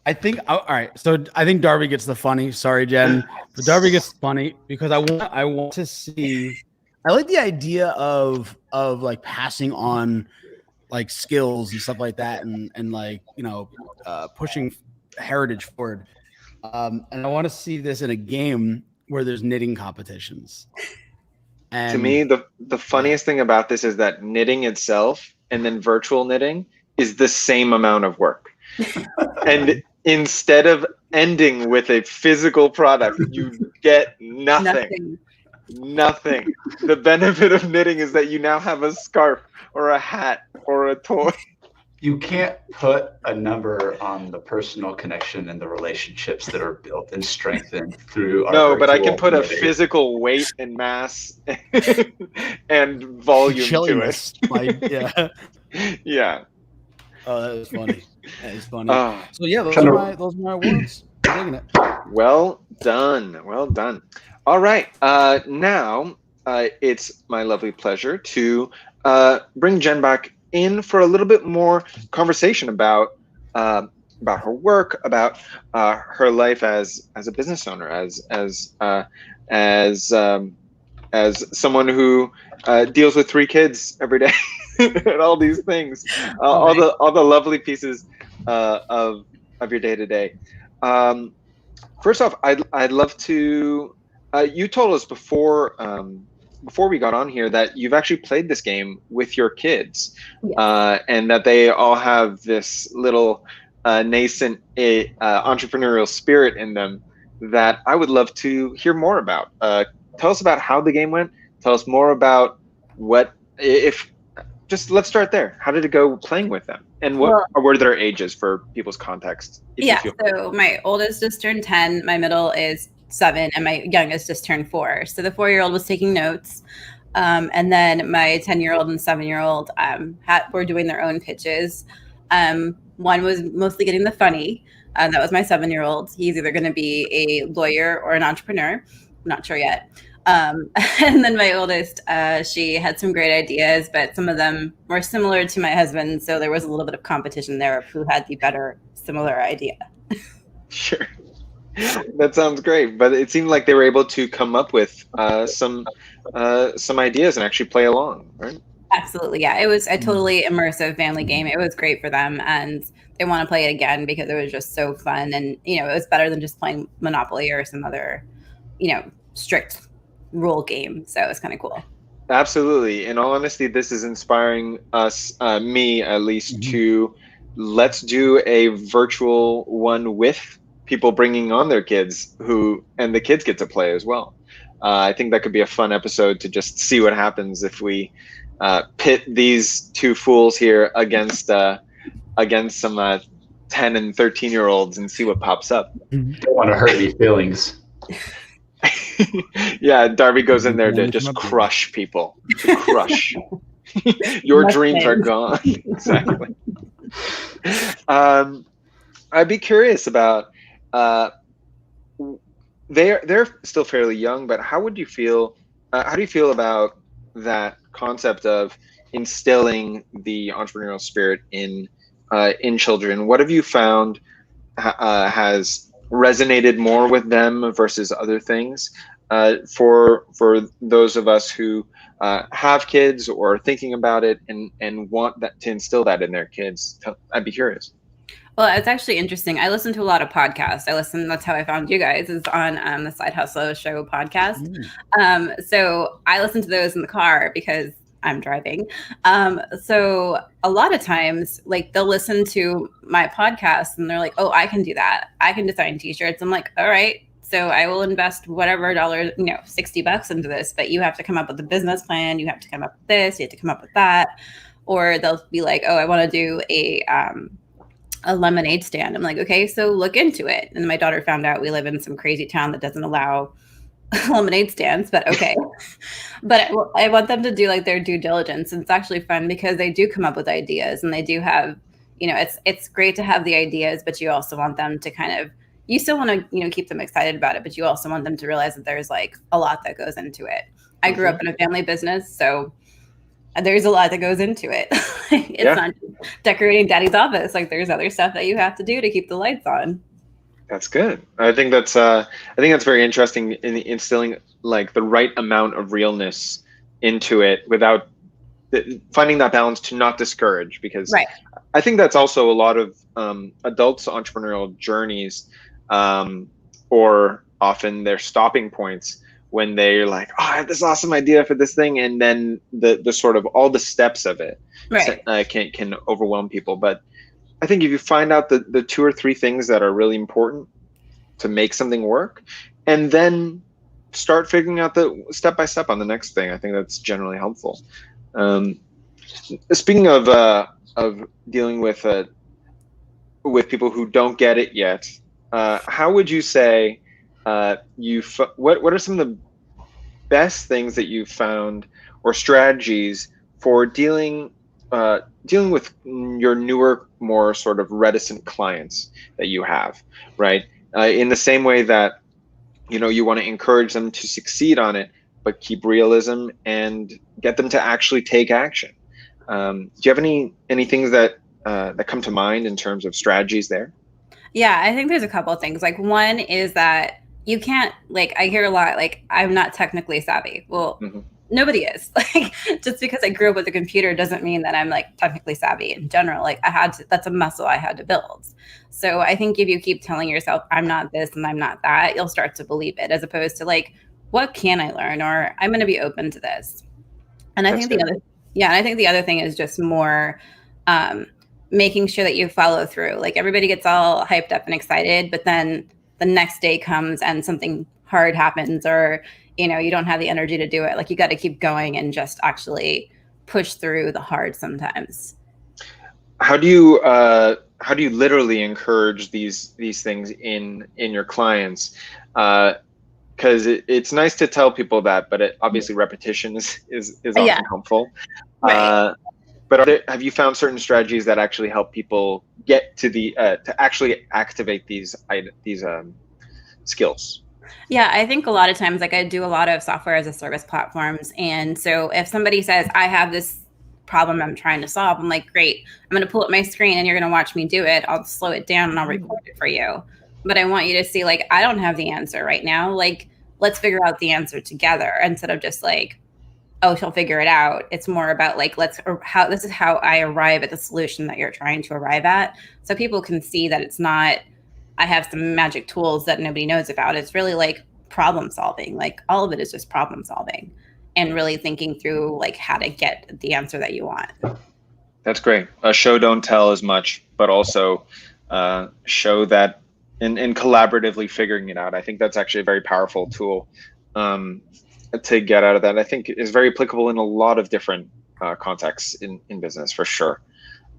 A: I think, all right. So I think Darby gets the funny. Sorry, Jen, but Darby gets funny because I want to see. I like the idea of like passing on like skills and stuff like that, and like pushing heritage forward. And I want to see this in a game where there's knitting competitions. And
B: to me, the funniest thing about this is that knitting itself and then virtual knitting is the same amount of work. And instead of ending with a physical product, you get nothing. Nothing. The benefit of knitting is that you now have a scarf or a hat or a toy.
D: You can't put a number on the personal connection and the relationships that are built and strengthened through.
B: No, but I can put a physical weight and mass and volume
A: chilliness
B: to it.
A: Yeah.
B: Yeah.
A: Oh, that was funny. That is funny. So yeah, those are my awards. I'm digging it.
B: Well done. Well done. All right. Now it's my lovely pleasure to bring Jen back in for a little bit more conversation about her work, about her life as a business owner, as as someone who deals with 3 kids every day and all these things, all the lovely pieces of your day to day. First off, I'd love to. You told us before we got on here that you've actually played this game with your kids,
C: Yes.
B: and that they all have this little nascent entrepreneurial spirit in them that I would love to hear more about. Tell us about how the game went. Tell us more about let's start there. How did it go playing with them? And what were their ages for people's context?
C: So my oldest just turned 10, my middle is 7, and my youngest just turned 4. So the 4-year-old was taking notes. And then my 10-year-old and 7-year-old were doing their own pitches. One was mostly getting the funny. That was my 7-year-old. He's either going to be a lawyer or an entrepreneur. I'm not sure yet. And then my oldest, she had some great ideas, but some of them were similar to my husband. So there was a little bit of competition there of who had the better similar idea.
B: Sure. That sounds great. But it seemed like they were able to come up with some ideas and actually play along, right?
C: Absolutely. Yeah. It was a totally immersive family game. It was great for them. And they want to play it again because it was just so fun. And, it was better than just playing Monopoly or some other, strict rule game. So it's kind of cool.
B: Absolutely. In all honesty, this is inspiring us, me at least, to let's do a virtual one with people bringing on their kids and the kids get to play as well. I think that could be a fun episode to just see what happens if we pit these 2 fools here against some 10 and 13-year-olds and see what pops up.
D: Don't want to hurt any feelings.
B: Yeah, Darby goes in there to just crush people. To crush. Your dreams are gone. Exactly. I'd be curious about they're still fairly young, but how do you feel about that concept of instilling the entrepreneurial spirit in children? What have you found has resonated more with them versus other things? For those of us who have kids or are thinking about it and want that to instill that in their kids, I'd be curious.
C: Well, it's actually interesting. I listen to a lot of podcasts. That's how I found you guys, is on the SideHustle show podcast. So I listen to those in the car because I'm driving. So a lot of times, like, they'll listen to my podcast and they're like, oh, I can do that. I can design t-shirts. I'm like, all right, so I will invest whatever $, $60 into this, but you have to come up with a business plan. You have to come up with this. You have to come up with that. Or they'll be like, oh, I want to do a lemonade stand. I'm like, okay, so look into it. And my daughter found out we live in some crazy town that doesn't allow lemonade stands, but okay. But I want them to do like their due diligence. And it's actually fun because they do come up with ideas, and they do have, it's great to have the ideas, but you also want them to you still want to, keep them excited about it, but you also want them to realize that there's like a lot that goes into it. I grew up in a family business, so there's a lot that goes into it. It's not just decorating daddy's office. Like, there's other stuff that you have to do to keep the lights on.
B: That's good. I think that's very interesting in instilling like the right amount of realness into it without finding that balance to not discourage, because I think that's also a lot of adults' entrepreneurial journeys, or often their stopping points when they're like, oh, I have this awesome idea for this thing, and then the sort of all the steps of it can overwhelm people. But I think if you find out the 2 or 3 things that are really important to make something work, and then start figuring out the step by step on the next thing, I think that's generally helpful. Speaking of dealing with people who don't get it yet, how would you say what are some of the best things that you've found or strategies for dealing with your newer, more sort of reticent clients that you have, right? In the same way that, you want to encourage them to succeed on it, but keep realism and get them to actually take action. Do you have any things that come to mind in terms of strategies there?
C: Yeah, I think there's a couple of things. Like, one is that you can't, like, I hear a lot, like, I'm not technically savvy. Well, nobody is. Like, just because I grew up with a computer doesn't mean that I'm like technically savvy in general. Like, that's a muscle I had to build. So I think if you keep telling yourself, I'm not this and I'm not that, you'll start to believe it, as opposed to like, what can I learn? Or I'm going to be open to this. And I think the other thing is just more making sure that you follow through. Like, everybody gets all hyped up and excited, but then the next day comes and something hard happens, or, you know, you don't have the energy to do it. Like, you got to keep going and just actually push through the hard sometimes.
B: How do you literally encourage these things in your clients? Because it's nice to tell people that, but obviously repetition is often helpful.
C: Right.
B: But have you found certain strategies that actually help people get to to actually activate these skills?
C: Yeah, I think a lot of times, like, I do a lot of software as a service platforms. And so if somebody says, I have this problem I'm trying to solve, I'm like, great, I'm going to pull up my screen and you're going to watch me do it. I'll slow it down and I'll record it for you. But I want you to see, like, I don't have the answer right now. Like, let's figure out the answer together, instead of just like, oh, she'll figure it out. It's more about like, this is how I arrive at the solution that you're trying to arrive at. So people can see that it's not, I have some magic tools that nobody knows about. It's really like problem solving. Like, all of it is just problem solving and really thinking through like how to get the answer that you want.
B: That's great. Show, don't tell as much, but also show that in collaboratively figuring it out. I think that's actually a very powerful tool to get out of that. I think is very applicable in a lot of different contexts in business, for sure.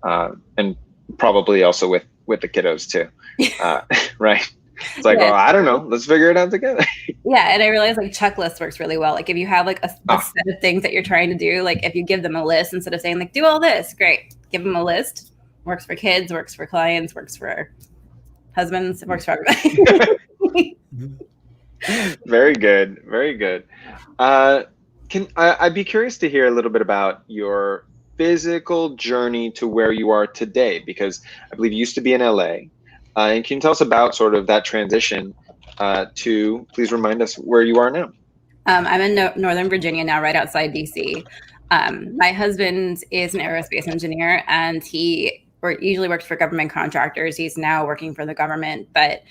B: And probably also with the kiddos too. Right. It's like, oh, I don't know, let's figure it out together.
C: Yeah. And I realized like checklist works really well. Like, if you have like a set of things that you're trying to do, like if you give them a list instead of saying like, do all this, great. Give them a list. Works for kids, works for clients, works for husbands, it works for everybody.
B: Very good. Very good. I'd be curious to hear a little bit about your physical journey to where you are today, because I believe you used to be in LA. And can you tell us about sort of that transition to, please remind us where you are now?
C: I'm in Northern Virginia now, right outside DC. My husband is an aerospace engineer, and he usually works for government contractors. He's now working for the government, but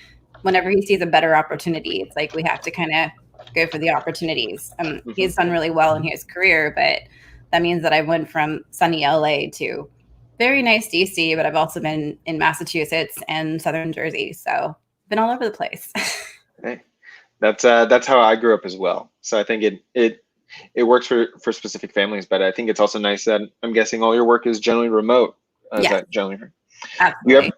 C: whenever he sees a better opportunity, it's like we have to kind of go for the opportunities. He's done really well in his career, but that means that I went from sunny LA to very nice DC, but I've also been in Massachusetts and Southern Jersey. So been all over the place.
B: Hey, that's how I grew up as well. So I think it works for specific families, but I think it's also nice that I'm guessing all your work is generally remote. Is that generally?
C: Absolutely.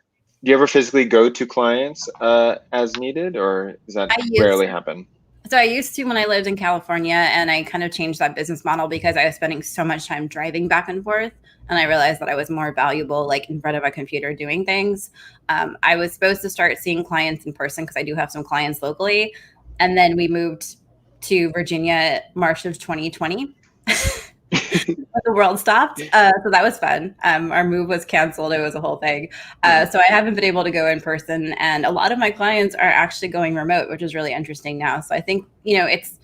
B: Do you ever physically go to clients as needed, or does that rarely happen?
C: So I used to when I lived in California, and I kind of changed that business model because I was spending so much time driving back and forth. And I realized that I was more valuable like in front of a computer doing things. I was supposed to start seeing clients in person because I do have some clients locally. And then we moved to Virginia March of 2020. The world stopped. So that was fun. Our move was canceled. It was a whole thing. So I haven't been able to go in person. And a lot of my clients are actually going remote, which is really interesting now. So I think, it's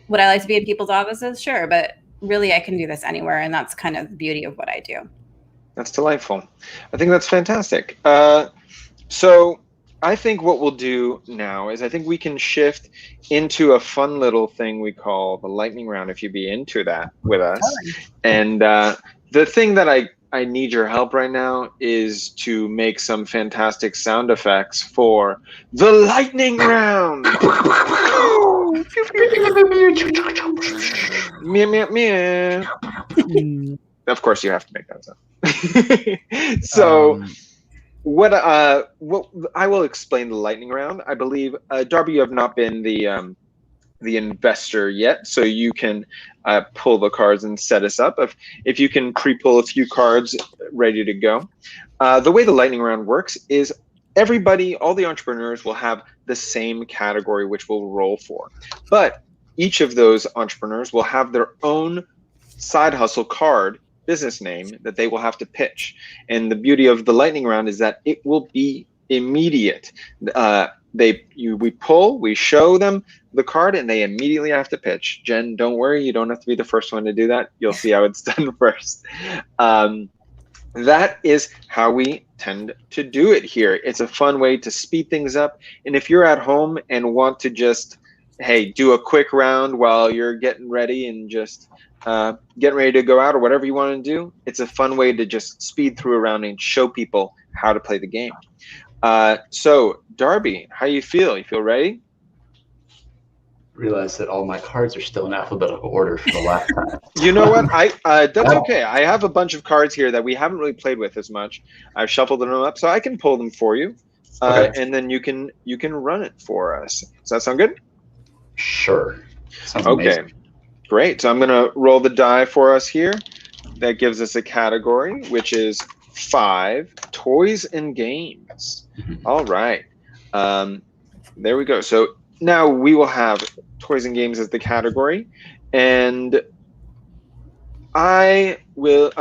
C: would I like to be in people's offices? Sure. But really, I can do this anywhere. And that's kind of the beauty of what I do.
B: That's delightful. I think that's fantastic. So I think what we'll do now is I think we can shift into a fun little thing we call the lightning round, if you'd be into that with us. And the thing that I need your help right now is to make some fantastic sound effects for the lightning round. Meow, meow, meow. Of course, you have to make that sound. So, what I will explain the lightning round. I believe Darby, you have not been the investor yet, so you can pull the cards and set us up. If you can pre-pull a few cards ready to go. The way the lightning round works is everybody, all the entrepreneurs will have the same category which we'll roll for, but each of those entrepreneurs will have their own side hustle card, business name, that they will have to pitch. And the beauty of the lightning round is that it will be immediate. we pull, we show them the card, and they immediately have to pitch. Jen, don't worry, you don't have to be the first one to do that. You'll see how it's done first. That is how we tend to do it here. It's a fun way to speed things up. And if you're at home and want to just, hey, do a quick round while you're getting ready and just getting ready to go out or whatever you want to do, it's a fun way to just speed through a round and show people how to play the game. So, Darby, how you feel? You feel ready?
D: Realize that all my cards are still in alphabetical order from the last time.
B: You know what? That's okay. I have a bunch of cards here that we haven't really played with as much. I've shuffled them up, so I can pull them for you,
D: Okay.
B: and then you can run it for us. Does that sound good?
D: Sure. Sounds
B: Okay,
D: amazing.
B: great. So I'm gonna roll the die for us here. That gives us a category, which is 5 toys and games. All right. There we go. So now we will have toys and games as the category, and I will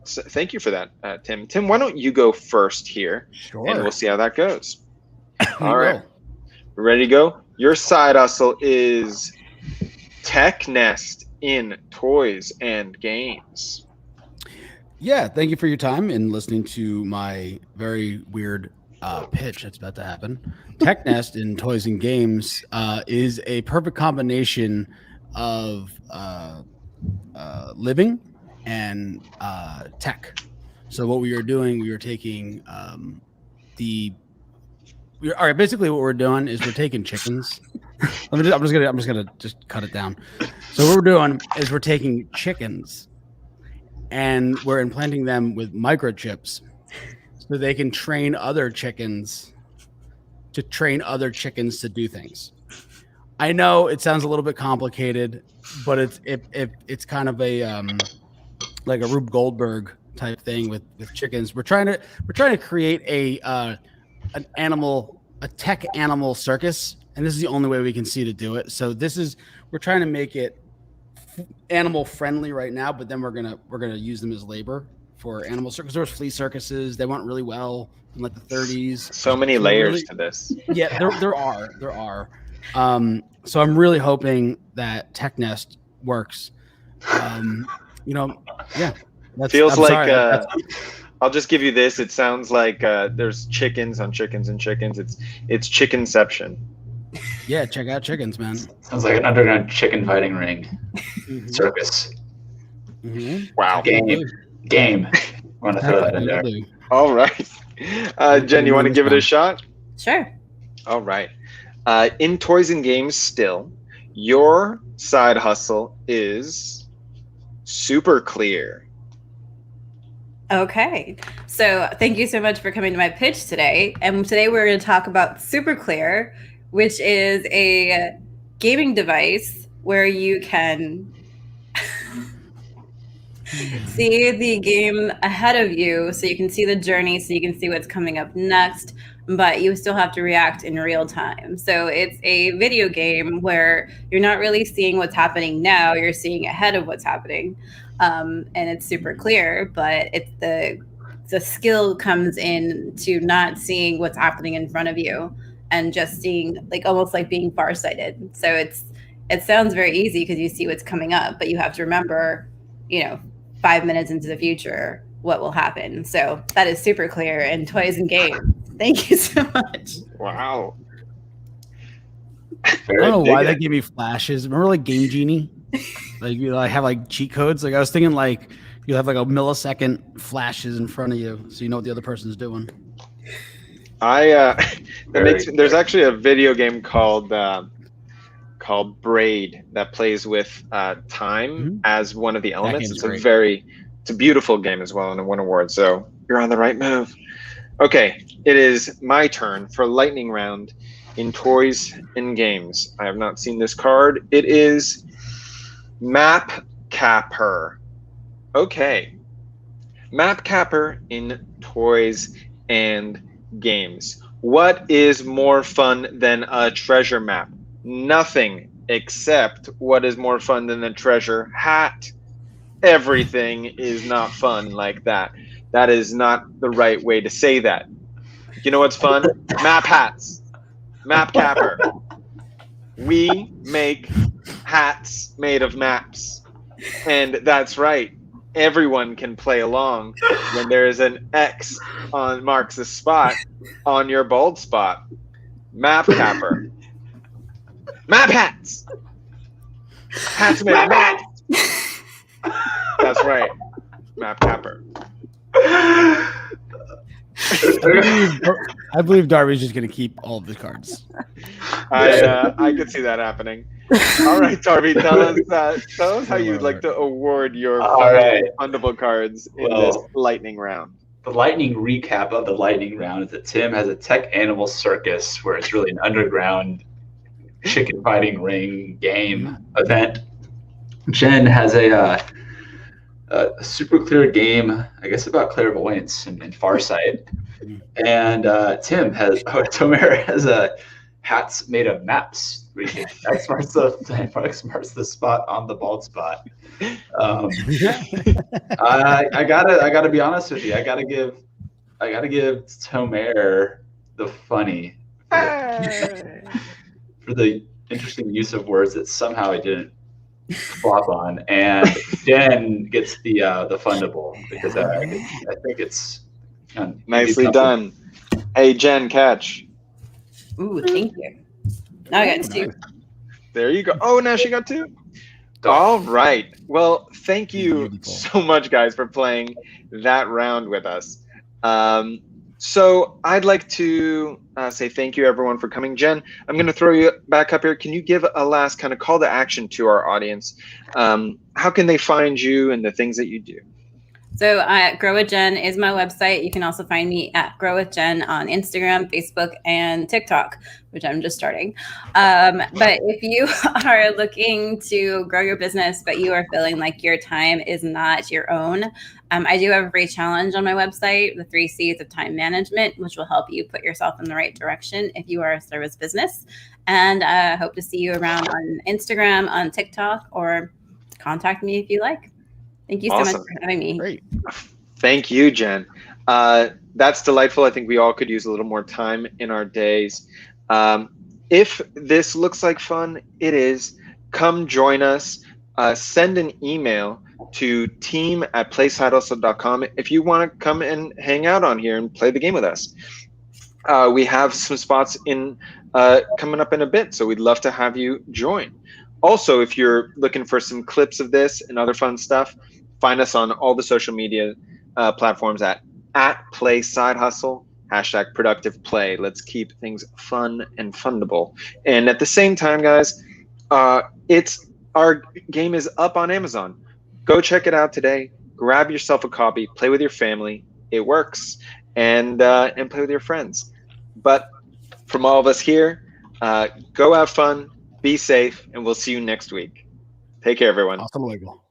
B: thank you for that, Tim. Tim, why don't you go first here?
A: Sure.
B: And we'll see how that goes.
A: We
B: All right.
A: will.
B: Ready to go? Your side hustle is Tech Nest in toys and games.
A: Yeah, thank you for your time and listening to my very weird pitch that's about to happen. Tech Nest in toys and games is a perfect combination of living and tech. So what we are doing, we are taking basically what we're doing is we're taking chickens. I'm just gonna cut it down. So what we're doing is we're taking chickens and we're implanting them with microchips so they can train other chickens to do things. I know it sounds a little bit complicated, but it's kind of a like a Rube Goldberg type thing with chickens. We're trying to create a tech animal circus, and this is the only way we can see to do it. So we're trying to make it animal friendly right now, but then we're gonna use them as labor for animal circus. There was flea circuses; they went really well in like the 30s.
B: So many layers to this.
A: Yeah, there are. So I'm really hoping that Tech Nest works. Yeah.
B: Feels like I'll just give you this. It sounds like there's chickens on chickens and chickens. It's chickenception.
A: Yeah, check out chickens, man.
D: Sounds like an underground chicken fighting ring. Circus.
A: Mm-hmm.
B: Wow.
D: Game. Want to throw that in there?
B: All right. Jen, you want to give it a shot?
C: Sure.
B: All right. In toys and games still, your side hustle is super clear.
C: Okay. So thank you so much for coming to my pitch today. And today we're going to talk about Super Clear, which is a gaming device where you can see the game ahead of you, so you can see the journey, so you can see what's coming up next, but you still have to react in real time. So it's a video game where you're not really seeing what's happening now, you're seeing ahead of what's happening. And it's super clear, but it's the skill comes in to not seeing what's happening in front of you and just seeing, like, almost like being farsighted. So it sounds very easy because you see what's coming up, but you have to remember, 5 minutes into the future what will happen. So that is Super Clear in toys and games. Thank you so much.
B: Wow.
A: I don't know why they give me flashes. Remember, like Game Genie? Like have like cheat codes. Like I was thinking, like you have like a millisecond flashes in front of you, so you know what the other person's doing.
B: There's actually a video game called Braid that plays with time as one of the elements. It's a beautiful game as well, and it won awards. So you're on the right move. Okay, it is my turn for lightning round in toys and games. I have not seen this card. It is Map Capper. Okay. Map Capper in toys and games. What is more fun than a treasure map? Nothing, except what is more fun than the treasure hat. Everything is not fun like that. That is not the right way to say that. You know what's fun? Map hats. Map Capper. We make hats made of maps. And that's right. Everyone can play along when there is an X on marks a spot on your bald spot. Map Capper. Map hats. Hats made of maps. That's right. Map Capper.
A: I believe Darby's just going to keep all of the cards.
B: I could see that happening. All right, Darby, tell us how you'd like to award your Funny and Fundable cards in this lightning round.
D: The lightning recap of the lightning round is that Tim has a tech animal circus where it's really an underground chicken fighting ring game event. Jen has a super clear game, I guess, about clairvoyance and farsight. And Tomera has hats made of maps. X marks the spot on the bald spot. I gotta be honest with you. I gotta give Tomera the funny for the interesting use of words that somehow I didn't flop on, and Jen gets the fundable because I think it's
B: nicely done. Hey, Jen, catch.
C: Ooh, thank you. Now I got 2.
B: There you go. Oh, now she got 2. All right. Well, thank you so much, guys, for playing that round with us. So I'd like to say thank you, everyone, for coming. Jen, I'm going to throw you back up here. Can you give a last kind of call to action to our audience? How can they find you and the things that you do?
C: So growwithjen is my website. You can also find me at growwithjen on Instagram, Facebook, and TickTok, which I'm just starting. But if you are looking to grow your business, but you are feeling like your time is not your own, I do have a free challenge on my website, the 3 C's of time management, which will help you put yourself in the right direction if you are a service business. And I hope to see you around on Instagram, on TikTok, or contact me if you like. Thank you so much for having me.
B: Great. Thank you, Jen. That's delightful. I think we all could use a little more time in our days. If this looks like fun, it is. Come join us. Send an email to team@playsidehustle.com if you want to come and hang out on here and play the game with us. We have some spots in coming up in a bit, so we'd love to have you join. Also, if you're looking for some clips of this and other fun stuff, find us on all the social media platforms at @PlaySideHustle, #ProductivePlay. Let's keep things fun and fundable. And at the same time, guys, our game is up on Amazon. Go check it out today. Grab yourself a copy. Play with your family. It works. And play with your friends. But from all of us here, go have fun. Be safe, and we'll see you next week. Take care, everyone.
A: Hasta luego.